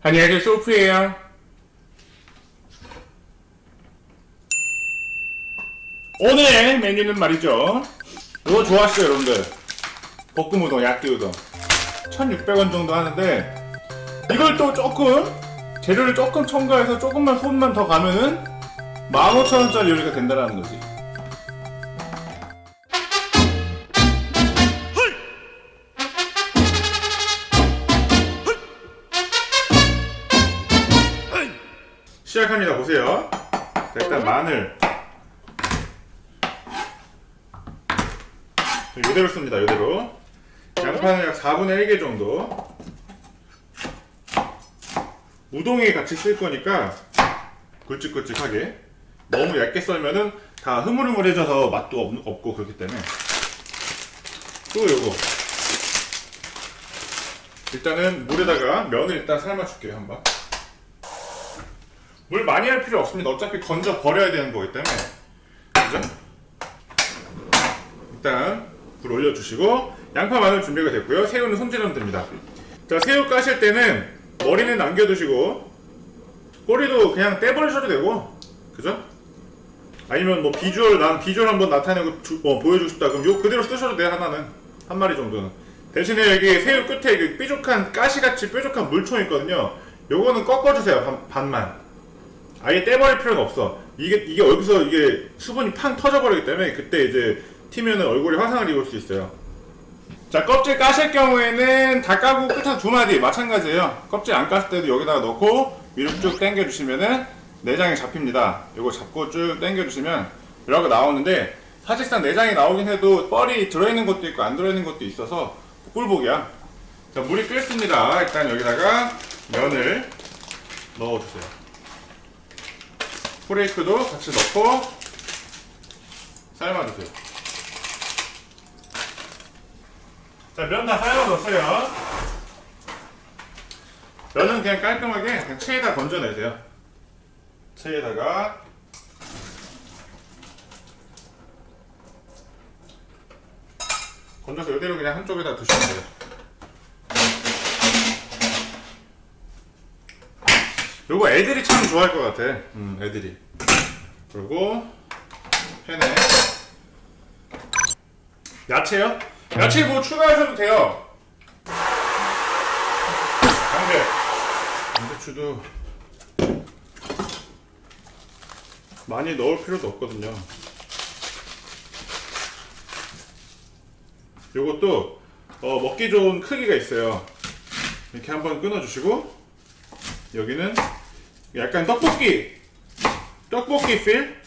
안녕하세요, 소프예요. 오늘의 메뉴는 말이죠, 이거 좋아하시죠 여러분들? 볶음우동, 야끼우동 1,600원 정도 하는데, 이걸 또 조금 재료를 조금 첨가해서 조금만 손만 더 가면은 15,000원짜리 요리가 된다는 거지. 시작합니다. 보세요. 자, 일단 마늘 이대로 씁니다. 이대로. 양파는 약 4분의 1개 정도. 우동에 같이 쓸 거니까 굵직굵직하게. 너무 얇게 썰면은 다 흐물흐물해져서 맛도 없고 그렇기 때문에. 또 요거, 일단은 물에다가 면을 일단 삶아줄게요. 한번. 물 많이 할 필요 없습니다. 어차피 건져 버려야 되는 거기 때문에. 그죠? 일단 불 올려주시고, 양파 마늘 준비가 됐고요. 새우는 손질하면 됩니다. 자, 새우 까실 때는 머리는 남겨두시고 꼬리도 그냥 떼버리셔도 되고, 그죠? 아니면 뭐 난 비주얼 한번 나타내고 보여주고 싶다 그럼 요 그대로 쓰셔도 돼요. 하나는 한 마리 정도는. 대신에 여기 새우 끝에 그 뾰족한 가시같이 뾰족한 물총 있거든요. 요거는 꺾어주세요. 반만. 아예 떼버릴 필요는 없어. 이게 여기서 이게 수분이 팡 터져버리기 때문에 그때 이제 튀면은 얼굴에 화상을 입을 수 있어요. 자, 껍질 까실 경우에는 다 까고 끝에서 2마디 마찬가지예요. 껍질 안 깠을 때도 여기다가 넣고 위로 쭉 당겨주시면은 내장이 잡힙니다. 요거 잡고 쭉 당겨주시면 이렇게 나오는데, 사실상 내장이 나오긴 해도 뻘이 들어있는 것도 있고 안 들어있는 것도 있어서 꿀복이야. 자, 물이 끓습니다. 일단 여기다가 면을 넣어주세요. 프레이크도 같이 넣고 삶아주세요. 자, 면 다 삶아줬어요. 면은 그냥 깔끔하게 그냥 체에다 건져내세요. 체에다가 건져서 이대로 그냥 한쪽에다 두시면 돼요. 요거 애들이 참 좋아할 것 같아. 애들이. 그리고 팬에 야채요? 야채 뭐 추가하셔도 돼요. 양배추도 많이 넣을 필요도 없거든요. 요것도 먹기 좋은 크기가 있어요. 이렇게 한번 끊어주시고, 여기는 약간 떡볶이 필?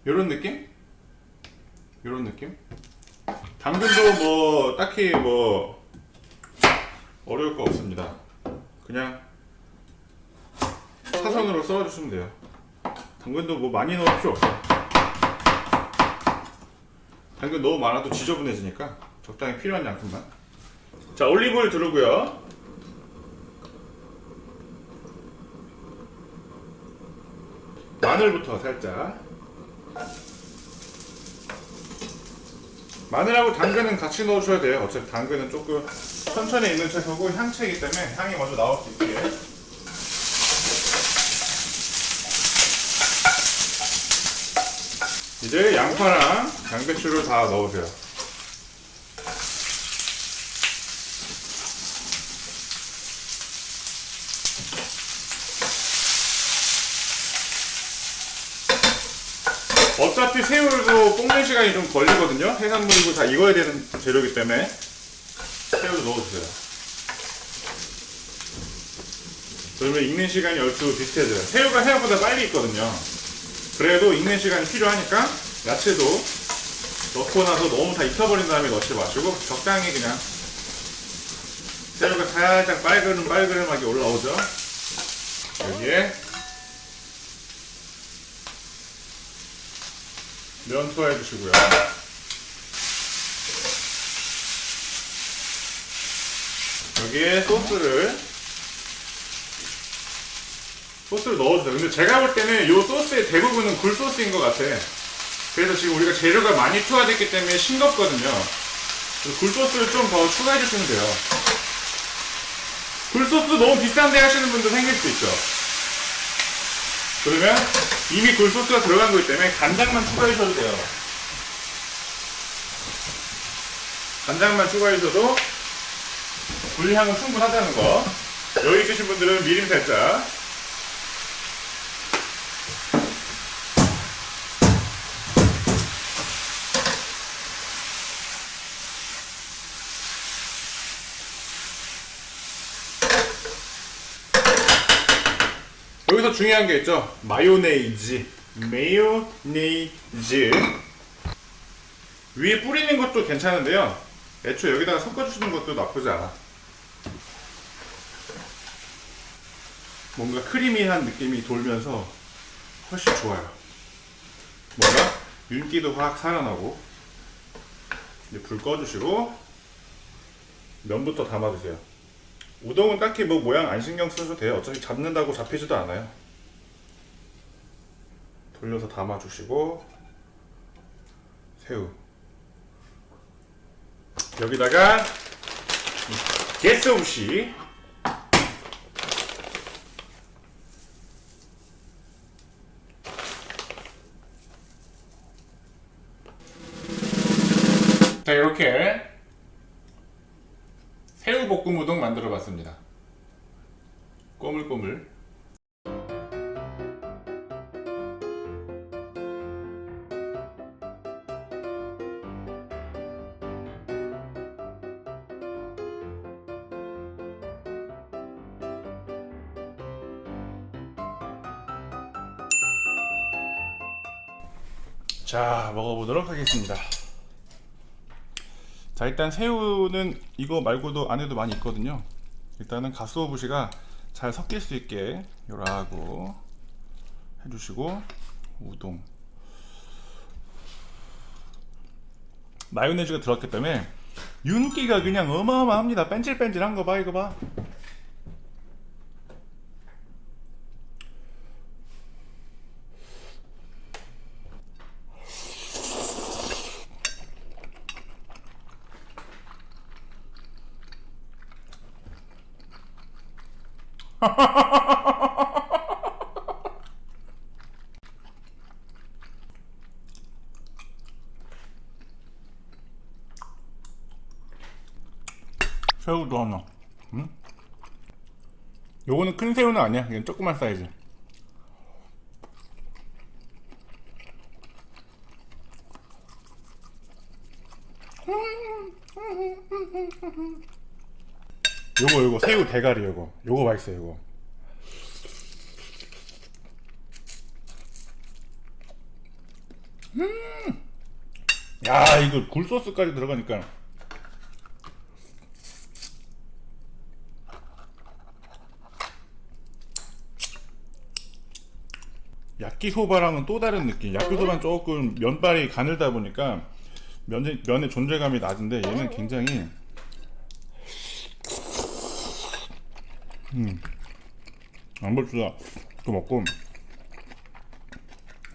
요런 느낌? 당근도 뭐 딱히 뭐 어려울 거 없습니다. 그냥 사선으로 썰어주시면 돼요. 당근도 뭐 많이 넣을 필요 없어요. 당근 너무 많아도 지저분해지니까 적당히 필요한 양큼만. 자, 올리브오일 두르고요. 마늘부터 살짝. 마늘하고 당근은 같이 넣어줘야 돼요. 어차피 당근은 조금 천천히 익는 채소고 향채이기 때문에 향이 먼저 나올 수 있게. 이제 양파랑 양배추를 다 넣으세요. 어차피 새우도 볶는 시간이 좀 걸리거든요. 해산물이고 다 익어야 되는 재료이기 때문에 새우도 넣어주세요. 그러면 익는 시간이 얼추 비슷해져요. 새우가 생각보다 빨리 익거든요. 그래도 익는 시간이 필요하니까 야채도 넣고 나서 너무 다 익혀버린 다음에 넣지 마시고 적당히 그냥 새우가 살짝 빨그름하게 올라오죠. 여기에 면 투하해 주시고요. 여기에 소스를 넣어주세요. 근데 제가 볼 때는 이 소스의 대부분은 굴소스인 것 같아. 그래서 지금 우리가 재료가 많이 투하됐기 때문에 싱겁거든요. 굴소스를 좀 더 추가해 주시면 돼요. 굴소스 너무 비싼데 하시는 분도 생길 수 있죠. 그러면 이미 굴소스가 들어간 거기 때문에 간장만 추가해줘도 돼요. 간장만 추가해줘도 굴향은 충분하다는 거. 여기 있으신 분들은 미림 살짝. 여기서 중요한 게 있죠. 마요네이즈. 위에 뿌리는 것도 괜찮은데요. 애초에 여기다가 섞어주시는 것도 나쁘지 않아. 뭔가 크리미한 느낌이 돌면서 훨씬 좋아요. 뭔가 윤기도 확 살아나고. 이제 불 꺼주시고 면부터 담아주세요. 우동은 딱히 뭐 모양 안 신경 쓰셔도 돼요. 어차피 잡는다고 잡히지도 않아요. 돌려서 담아주시고 새우 여기다가 게스우시 자 이렇게 새우볶음 우동 만들어 봤습니다. 꼬물꼬물. 자 먹어보도록 하겠습니다. 자 일단 새우는 이거 말고도 안에도 많이 있거든요. 일단은 가스오부시가 잘 섞일 수 있게 요라고 해주시고 우동 마요네즈가 들어갔기 때문에 윤기가 그냥 어마어마합니다. 뺀질뺀질한 거 봐. 이거 봐. 새우도 하나. 요거는 큰 새우는 아니야. 이건 조그만 사이즈. 요거 새우 대가리 요거 맛있어요. 요거 야 이거 굴소스까지 들어가니까 야끼소바랑은 또 다른 느낌. 야끼소바는 조금 면발이 가늘다 보니까 면의 존재감이 낮은데 얘는 굉장히 안벌주다 또 먹고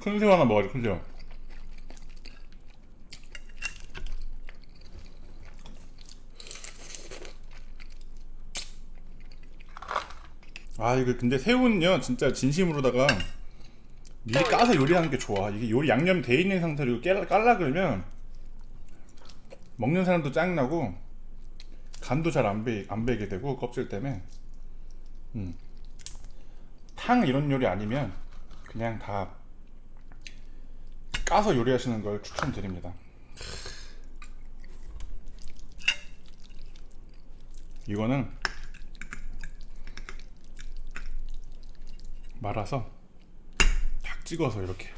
큰 새우 하나 먹어야지. 큰 새우 아 이거 근데 새우는요 진짜 진심으로다가 미리 까서 요리하는 게 좋아. 이게 요리 양념 돼 있는 상태로 깔라 그러면 먹는 사람도 짱나고 간도 잘 안 배게 되고 껍질 때문에 탕 이런 요리 아니면 그냥 다 까서 요리하시는 걸 추천드립니다. 이거는 말아서 탁 찍어서 이렇게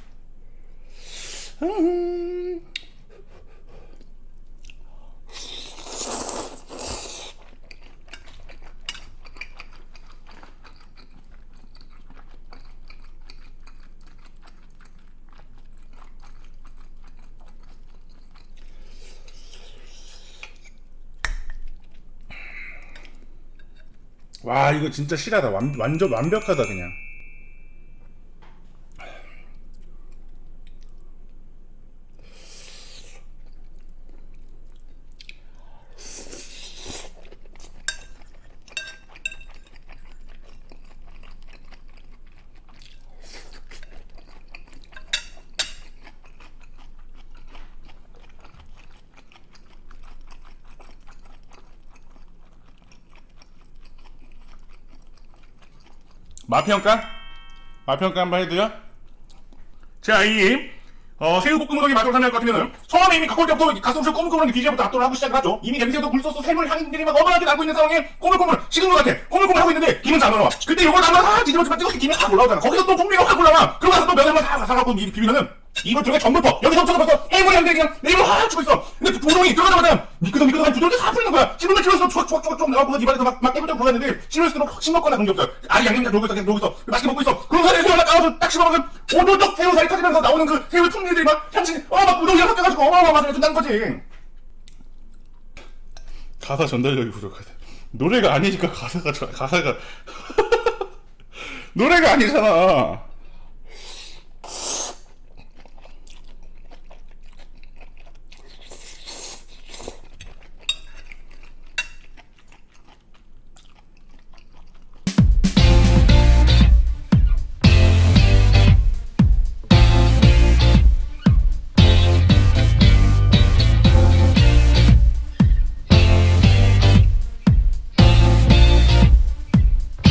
와 이거 진짜 실하다. 완전 완벽하다 그냥. 맛평가? 맛평가 한번 해도요? 자, 새우볶음 우동이 맛으로 설명할 것 같으면은 처음에 이미 갖고 올 때부터 가슴살 꼬물꼬물한 비주얼부터 압도를 하고 시작을 하죠. 이미 냄새도 굴소스 샘물 향들이 막 어마어마하게 나고 있는 상황에 꼬물꼬물 식은 것 같아. 꼬물꼬물 하고 있는데 김은 잘 올라와. 그때 요걸 담아서 뒤집어 찍어서 김이 확 올라오잖아. 거기서 또 풍미가 확 올라와. 그러고 나서 또 면을 다 와사갖고 비비면은 입을 들어가 전부 퍼. 여기서부터 벌써 해물 향들이 그냥 내 입을 확 치고 있어. 근데 우동이 들어가자마자 미끄덩미끄덩한 부드럽게 다 풀리는 거야. 씹으면 씹을수록 촉촉촉촉 나오고 입안에서 막 깨물쩍 불었는데 씹을수록 확 싱겁거나 그런 게 없어요. 아니 양념 다 녹고 있어. 맛있게 먹고 있어. 그런 사이에 새우 하나 까가지고 딱 씹어먹으면 오돌독 새우살이 터지면서 나오는 그 새우의 풍미들이 막 향신이 막 우동이랑 섞여가지고 어마어마한 맛을 준다는 거지. 가사 전달력이 부족하다. 노래가 아니니까 가사가 노래가 아니잖아.